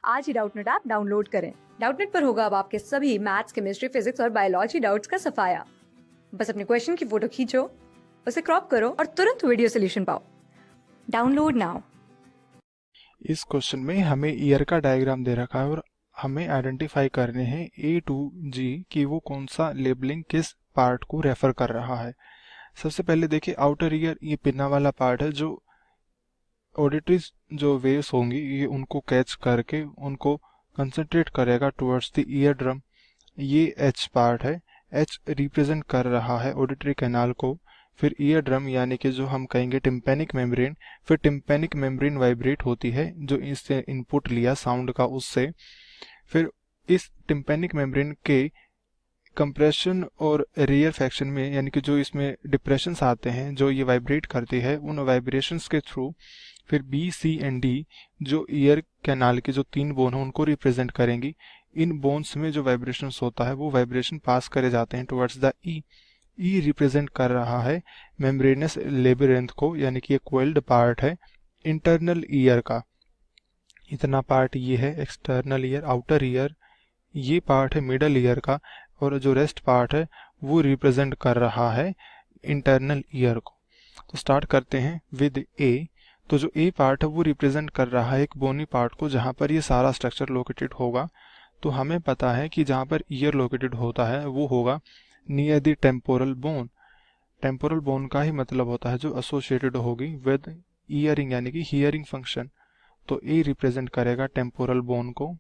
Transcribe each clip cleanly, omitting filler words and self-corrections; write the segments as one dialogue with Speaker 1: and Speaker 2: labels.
Speaker 1: आज ही Doubtnut app download करें। Doubtnut पर होगा अब आपके सभी मैथ्स, केमिस्ट्री, फिजिक्स और बायोलॉजी डाउट्स का सफाया। बस अपने क्वेश्चन की फोटो खींचो, उसे क्रॉप करो और तुरंत वीडियो सोल्यूशन पाओ। Download now.
Speaker 2: इस क्वेश्चन में हमें ईयर का डायग्राम दे रखा है और हमें आइडेंटिफाई करने हैं ए टू जी कि वो कौन सा लेबलिंग किस पार्ट को रेफर कर रहा है। सबसे पहले देखिए आउटर ईयर, ये पिन्ना वाला पार्ट है जो ऑडिटरी जो वेव्स होंगी ये उनको कैच करके उनको कंसंट्रेट करेगा टुवर्ड्स द ईयर ड्रम। ये एच पार्ट है, एच रिप्रेजेंट कर रहा है ऑडिटरी कैनाल को। फिर ईयर ड्रम यानी कि जो हम कहेंगे टिम्पैनिक मेम्ब्रेन, फिर टिम्पैनिक मेम्ब्रेन वाइब्रेट होती है जो इससे इनपुट लिया साउंड का उससे। फिर इस टिम्पैनिक मेम्ब्रेन के कंप्रेशन और रेयरफेक्शन में यानी कि जो इसमें डिप्रेशंस आते हैं जो ये वाइब्रेट करती है उन वाइब्रेशंस के थ्रू फिर बी सी एंड डी जो ईयर कैनाल के जो तीन बोन हैं उनको रिप्रेजेंट करेंगी। इन बोन्स में जो वाइब्रेशंस होता है वो वाइब्रेशन पास करे जाते हैं towards the E. E represent कर रहा है मेम्ब्रेनस लेबिरिंथ को यानी कि ये कोइल्ड पार्ट है इंटरनल ईयर का। इतना पार्ट ये है एक्सटर्नल ईयर, आउटर ईयर ये पार्ट है मिडल ईयर का, और जो रेस्ट पार्ट है वो रिप्रेजेंट कर रहा है इंटरनल ईयर को। तो स्टार्ट करते हैं विद ए। तो जो ए पार्ट है वो रिप्रेजेंट कर रहा है एक बोनी पार्ट को जहाँ पर ये सारा स्ट्रक्चर लोकेटेड होगा। तो हमें पता है कि जहाँ पर ईयर लोकेटेड होता है वो होगा near the temporal bone. Temporal bone का ही मतलब होता है जो एसोसिएटेड होगी विद ईयरिंग यानी कि हियरिंग फंक्शन। तो ए रिप्रेजेंट करेगा टेम्पोरल बोन को।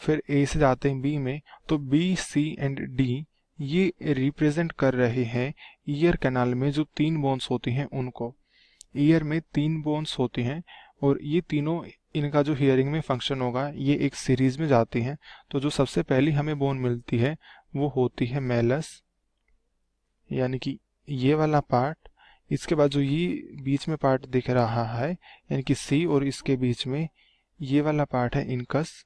Speaker 2: फिर ए से जाते हैं बी में, तो बी सी एंड डी ये रिप्रेजेंट कर रहे हैं ईयर कैनाल में जो तीन बोन्स होती हैं उनको। ईयर में तीन बोन्स होती हैं और ये तीनों इनका जो हियरिंग में फंक्शन होगा ये एक सीरीज में जाती हैं। तो जो सबसे पहली हमें बोन मिलती है वो होती है मेलस यानी कि ये वाला पार्ट। इसके बाद जो ये बीच में पार्ट दिख रहा है यानी कि सी और इसके बीच में ये वाला पार्ट है इनकस।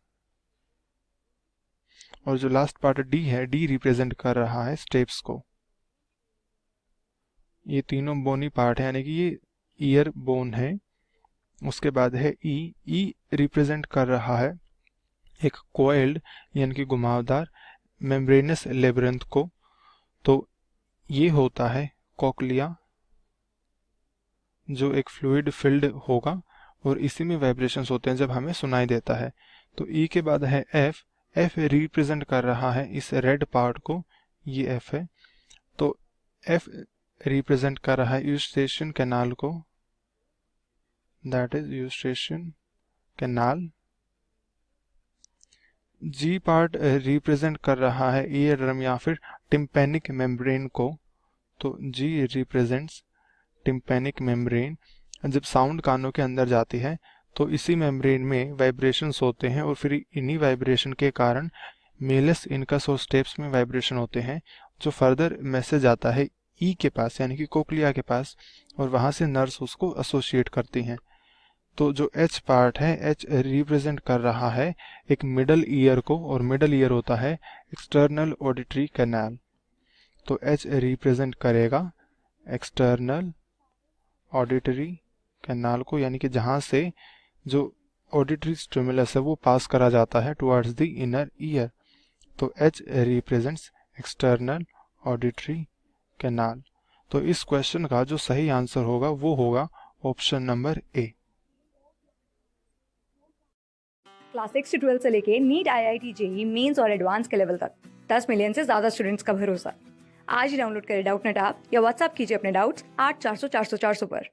Speaker 2: और जो लास्ट पार्ट डी है, डी रिप्रेजेंट कर रहा है स्टेप्स को। ये तीनों बोनी पार्ट है यानी कि ये ईयर बोन है। उसके बाद है ई। ई रिप्रेजेंट कर रहा है एक कोइल्ड यानी कि घुमावदार मेम्ब्रेनस लेबिरिंथ को। तो ये होता है कॉक्लिया जो एक फ्लूइड फिल्ड होगा और इसी में वाइब्रेशंस होते हैं जब हमें सुनाई देता है। तो ई के बाद है एफ। एफ रिप्रेजेंट कर रहा है इस रेड पार्ट को, ये एफ है। तो एफ रिप्रेजेंट कर रहा है यूस्ट्रेशियन कैनाल को, that is Eustachian canal. G part represent कर रहा है ईयर ड्रम या फिर टिम्पैनिक मेम्ब्रेन को। तो जी रिप्रेजेंट्स टिम्पैनिक मेम्ब्रेन। जब साउंड कानों के अंदर जाती है तो इसी मेम्ब्रेन में वाइब्रेशंस होते हैं और फिर इन्हीं वाइब्रेशन के कारण मेलस इनकस और स्टेप्स में वाइब्रेशन होते हैं जो फर्दर मैसेज आता है ई के पास यानी कि कोक्लिया के पास, और वहां से नर्स उसको एसोसिएट करती हैं। तो जो एच पार्ट है, एच रिप्रेजेंट कर रहा है एक मिडल ईयर को, और मिडल ईयर होता है एक्सटर्नल ऑडिटरी कैनाल। तो एच रिप्रेजेंट करेगा एक्सटर्नल ऑडिटरी कैनाल को यानी कि जहां से जो ऑडिटरी स्टिमुलस है वो पास करा जाता है टुवर्ड्स द इनर ईयर। तो H represents external auditory canal. तो इस क्वेश्चन का जो सही आंसर होगा वो होगा ऑप्शन नंबर ए।
Speaker 1: क्लास 6 से 12 से लेके नीट, IIT, JEE मेंस और एडवांस के लेवल तक 10 मिलियन से ज्यादा स्टूडेंट्स का भरोसा। आज ही डाउनलोड करें डाउटनेट ऐप या व्हाट्सएप कीजिए अपने डाउट्स 8400 400 400 पर।